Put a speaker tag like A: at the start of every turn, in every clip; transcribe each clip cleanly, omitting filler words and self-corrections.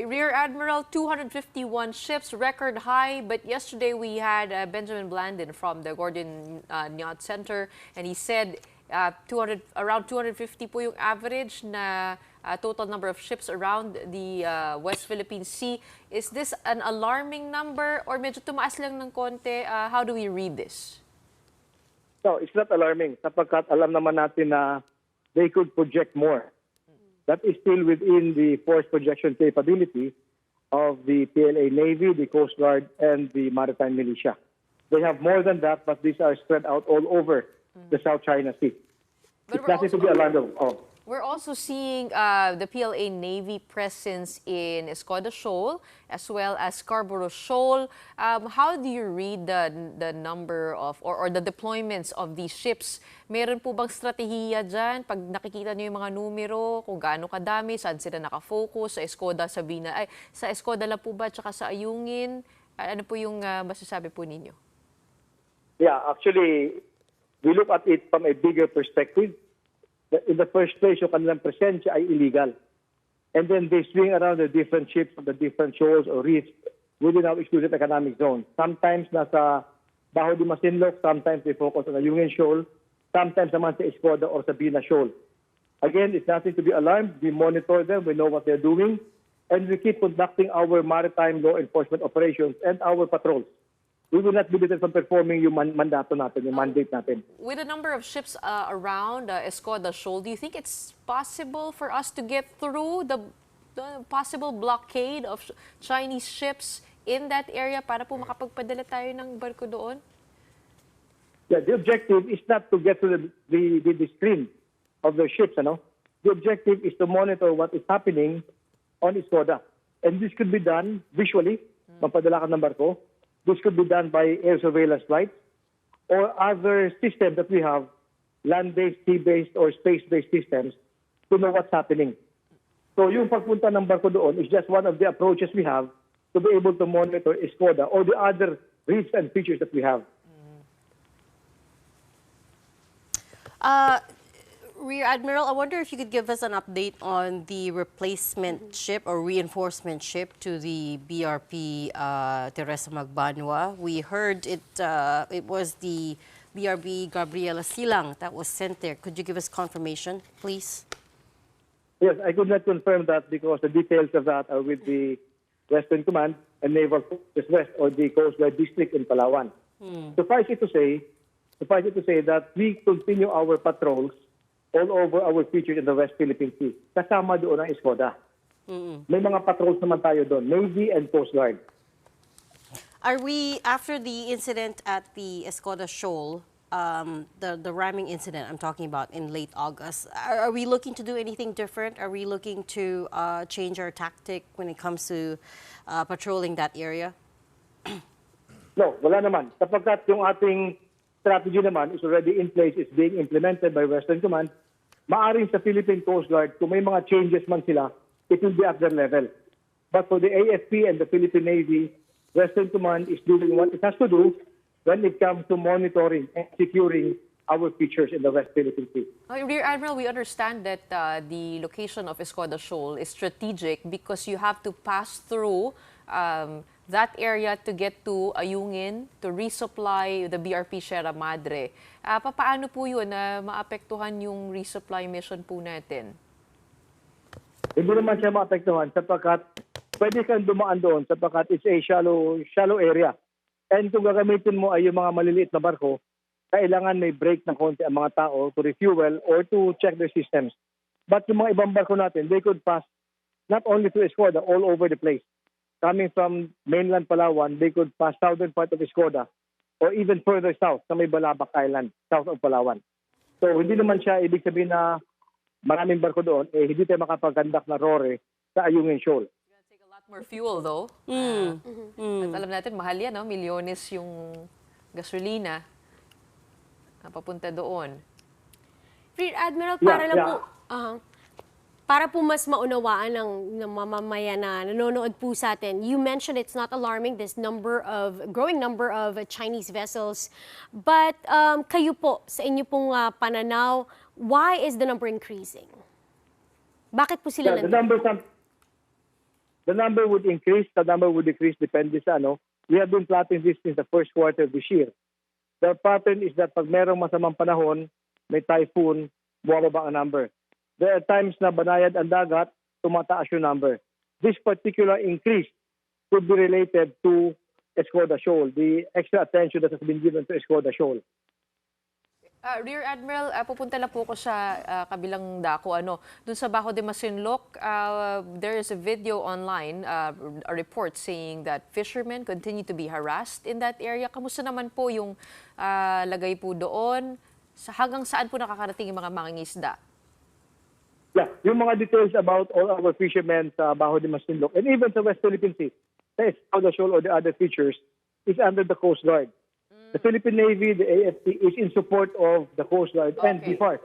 A: Rear Admiral, 251 ships, record high. But yesterday we had Benjamin Blandin from the Gordon Yacht Center, and he said around 250 po yung average na total number of ships around the West Philippine Sea. Is this an alarming number or medyo tumaas lang ng konti? How do we read this?
B: No, it's not alarming sapagkat alam naman natin na they could project more. That is still within the force projection capability of the PLA Navy, the Coast Guard, and the Maritime Militia. They have more than that, but these are spread out all over the South China Sea.
A: But
B: it's nothing to be alarmed of.
A: We're also seeing the PLA Navy presence in Escoda Shoal as well as Scarborough Shoal. How do you read the number of or the deployments of these ships? Meron po bang strategiya dyan? Pag nakikita niyo yung mga numero, kung gaano kadami, saan sila nakafocus, sa Escoda, sa Escoda lang po ba, tsaka sa Ayungin? Ano po yung masasabi po ninyo?
B: Yeah, actually, we look at it from a bigger perspective. In the first place, yung kanilang presensya ay illegal. And then they swing around the different ships on the different shoals or reefs within our exclusive economic zone. Sometimes nasa Baho de Masinloc, sometimes they focus on the Ayungin Shoal, sometimes naman sa Escoda or sa Bina Shoal. Again, it's nothing to be alarmed. We monitor them, we know what they're doing, and we keep conducting our maritime law enforcement operations and our patrols. We will not be deterred from performing yung mandato natin, yung mandate natin.
A: With a number of ships around Escoda Shoal, do you think it's possible for us to get through the possible blockade of Chinese ships in that area para po makapagpadala tayo ng barko doon?
B: Yeah, the objective is not to get to the stream of the ships. The objective is to monitor what is happening on Escoda. And this could be done visually, mapadala ka ng barko. This could be done by air surveillance flights or other systems that we have, land-based, sea-based, or space-based systems to know what's happening. So yung pagpunta ng barko doon is just one of the approaches we have to be able to monitor Escoda or the other reefs and features that we have.
C: Rear Admiral, I wonder if you could give us an update on the replacement ship or reinforcement ship to the BRP Teresa Magbanwa. We heard it was the BRB Gabriela Silang that was sent there. Could you give us confirmation, please?
B: Yes, I could not confirm that because the details of that are with the Western Command and Naval Forces West or the Coast Guard District in Palawan. Suffice it to say that we continue our patrols all over our features in the West Philippine Sea. Kasama doon ang Escoda. May mga patrols naman tayo doon, Navy and Coast Guard.
C: Are we, after the incident at the Escoda Shoal, the ramming incident I'm talking about in late August, are we looking to do anything different? Are we looking to change our tactic when it comes to patrolling that area?
B: No, wala naman. Sapagkat yung ating strategy naman is already in place, is being implemented by Western Command. Maaring sa Philippine Coast Guard, kung may mga changes man sila, it will be at their level. But for the AFP and the Philippine Navy, Western Command is doing what it has to do when it comes to monitoring and securing our features in the West Philippine Sea.
A: Rear Admiral, we understand that the location of Escoda Shoal is strategic because you have to pass through that area to get to Ayungin, to resupply the BRP Sierra Madre. Paano po yun na maapektuhan yung resupply mission po natin?
B: Hindi naman siya maapektuhan sapagkat pwede kang dumaan doon sapagkat it's a shallow area. And kung gagamitin mo ay yung mga maliliit na barko, kailangan may break ng konti ang mga tao to refuel or to check their systems. But yung mga ibang barko natin, they could pass not only to Escoda, all over the place. Coming from mainland Palawan, they could pass southern part of Escoda or even further south sa may Balabac Island, south of Palawan. So hindi naman siya ibig sabihin na maraming barko doon, hindi tayo makapag-conduct na rore sa Ayungin Shoal.
A: It's gonna take a lot more fuel though. At alam natin, mahal yan, no? Milyones yung gasolina na papunta doon.
D: Rear Admiral, para po mas maunawaan ng mamamayan na nanonood po sa atin, you mentioned it's not alarming, this growing number of Chinese vessels. But kayo po, sa inyo pong pananaw, why is the number increasing? Bakit po sila nandito?
B: The number would increase, the number would decrease, depende sa ano. We have been plotting this since the first quarter of this year. The pattern is that pag merong masamang panahon, may typhoon, bumababa ang number. There are times na banayad ang dagat, tumataas yung number. This particular increase could be related to Escoda Shoal, the extra attention that has been given to Escoda Shoal.
A: Rear Admiral, pupunta lang po ko sa kabilang dako. Dun sa Bajo de Masinloc, there is a video online, a report saying that fishermen continue to be harassed in that area. Kamusta naman po yung lagay po doon? Hanggang saan po nakakarating yung mga mangingisda?
B: Yeah, yung mga details about all our fishermen sa Bajo de Masinloc and even sa West Philippine Sea, sa Escoda Shoal or the other features, is under the Coast Guard. The Philippine Navy, the AFP, is in support of the Coast Guard and BFARC.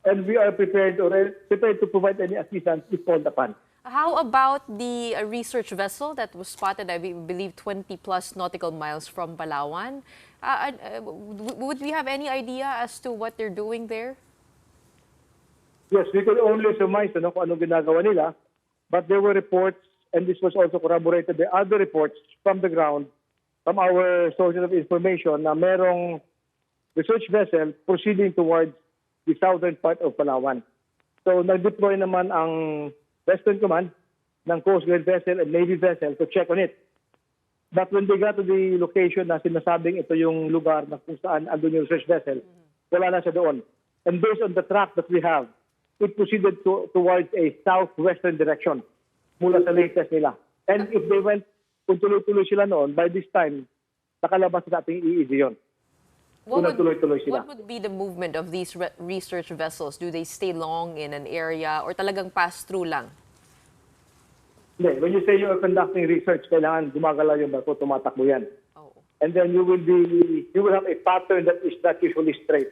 B: And we are prepared to provide any assistance if called upon.
A: How about the research vessel that was spotted, I believe, 20 plus nautical miles from Palawan? Would we have any idea as to what they're doing there?
B: Yes, we could only surmise kung anong ginagawa nila. But there were reports, and this was also corroborated by other reports from the ground, from our sources of information, na merong research vessel proceeding towards the southern part of Palawan. So nag-deploy naman ang Western Command ng Coast Guard vessel and Navy vessel to check on it. But when they got to the location na sinasabing ito yung lugar na kung saan andun yung research vessel, wala na siya doon. And based on the track that we have, it proceeded towards a southwestern direction mula sa latest nila. And if they went, kung tuloy-tuloy sila noon, by this time, nakalabas sa ating EEZ yun. Kung tuloy-tuloy sila.
A: What would be the movement of these research vessels? Do they stay long in an area or talagang pass-through lang?
B: Hindi. When you say you are conducting research, kailangan gumagalaw yung barko, tumatakbo yan.
A: Oh.
B: And then you will have a pattern that is not usually straight.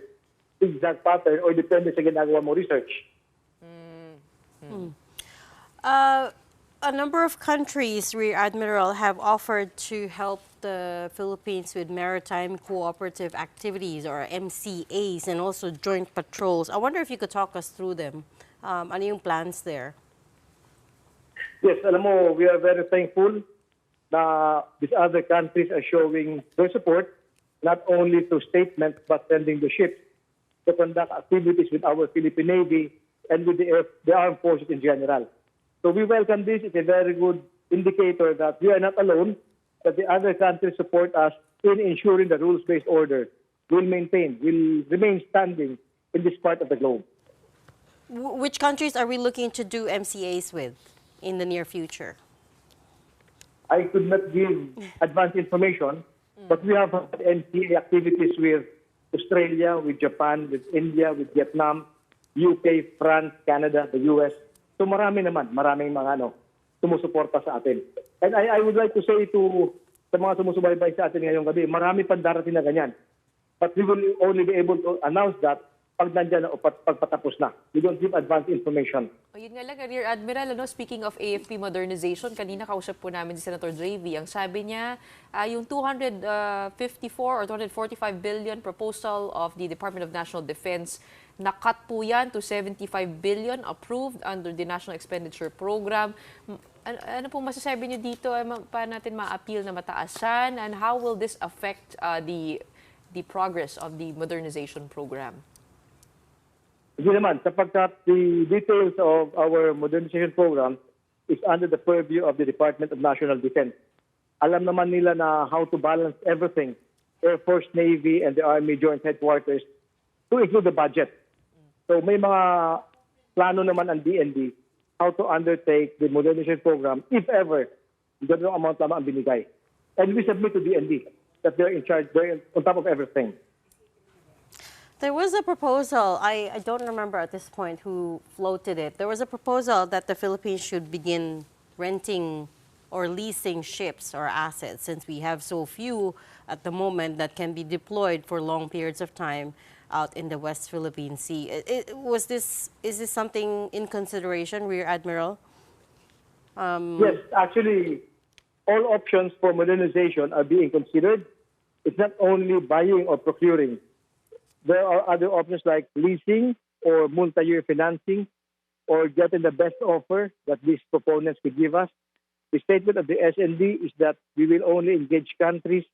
B: Exact pattern or depende sa ginagawa mo research.
C: A number of countries, Rear Admiral, have offered to help the Philippines with maritime cooperative activities or MCAs and also joint patrols. I wonder if you could talk us through them. Ano yung plans there?
B: Yes, alam mo, we are very thankful na these other countries are showing their support, not only through statements but sending the ships to conduct activities with our Philippine Navy and with the armed forces in general. So we welcome this. It's a very good indicator that we are not alone, that the other countries support us in ensuring the rules-based order will remain standing in this part of the globe.
C: Which countries are we looking to do MCAs with in the near future?
B: I could not give advanced information, but we have had MCA activities with Australia, with Japan, with India, with Vietnam, UK, France, Canada, the US. So maraming mga sumusuporta sa atin. And I would like to say to sa mga sumusubaybay sa atin ngayong gabi, marami pang darating na ganyan. But we will only be able to announce that pag nandyan na o pagpatapos na. We don't give advance information.
A: Yun nga lang, Rear Admiral, speaking of AFP modernization, kanina kausap po namin si Senator JV. Ang sabi niya, yung 254 or 245 billion proposal of the Department of National Defense, nakat po yan to 75 billion approved under the National Expenditure Program. Ano po masasabi niyo dito? Paano natin ma-appeal na mataasan? And how will this affect the progress of the modernization program?
B: Hindi naman, sapagkat the details of our modernization program is under the purview of the Department of National Defense. Alam naman nila na how to balance everything, Air Force, Navy, and the Army Joint Headquarters to include the budget. So may mga plano naman ang DND how to undertake the modernization program if ever ganung amount lamang ang binigay. And we submit to DND that they're in charge, they're on top of everything.
C: There was a proposal, I don't remember at this point who floated it. There was a proposal that the Philippines should begin renting or leasing ships or assets since we have so few at the moment that can be deployed for long periods of time out in the West Philippine Sea. Is this something in consideration, Rear Admiral?
B: Yes, actually, all options for modernization are being considered. It's not only buying or procuring. There are other options like leasing or multi-year financing or getting the best offer that these proponents could give us. The statement of the SND is that we will only engage countries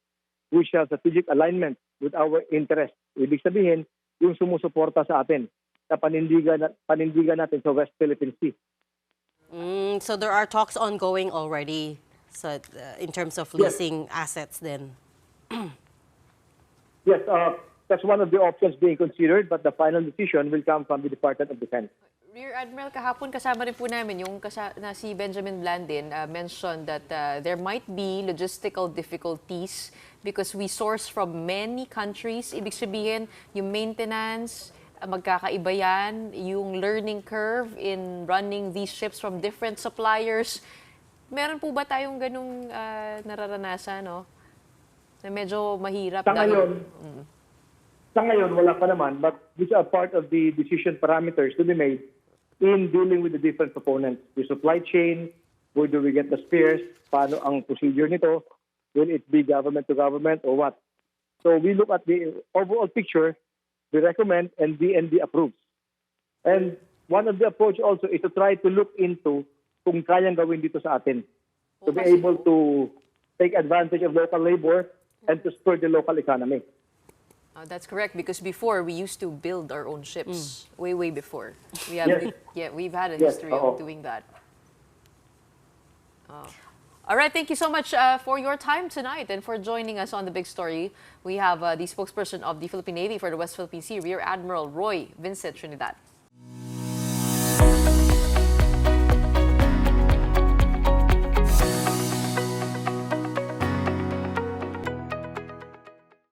B: which have strategic alignment with our interests. Ibig sabihin, yung sumusuporta sa atin sa panindigan natin sa West Philippine Sea.
C: So there are talks ongoing already in terms of leasing assets then?
B: Yes, that's one of the options being considered, but the final decision will come from the Department of Defense.
A: Rear Admiral, kahapon kasama rin po namin yung na si Benjamin Blandin mentioned that there might be logistical difficulties because we source from many countries. Ibig sabihin, yung maintenance, magkakaiba yan, yung learning curve in running these ships from different suppliers. Meron po ba tayong ganung nararanasan, no? Na medyo mahirap.
B: Sa ngayon, wala pa naman, but these are part of the decision parameters to be made in dealing with the different components. The supply chain, where do we get the spares, paano ang procedure nito, will it be government to government or what? So we look at the overall picture, we recommend, and DND approves. And one of the approach also is to try to look into kung kayang gawin dito sa atin. To be able to take advantage of local labor and to spur the local economy.
A: That's correct, because before we used to build our own ships, way before. We have, we've had a history of doing that. All right, thank you so much for your time tonight and for joining us on The Big Story. We have the spokesperson of the Philippine Navy for the West Philippine Sea, Rear Admiral Vincent Trinidad.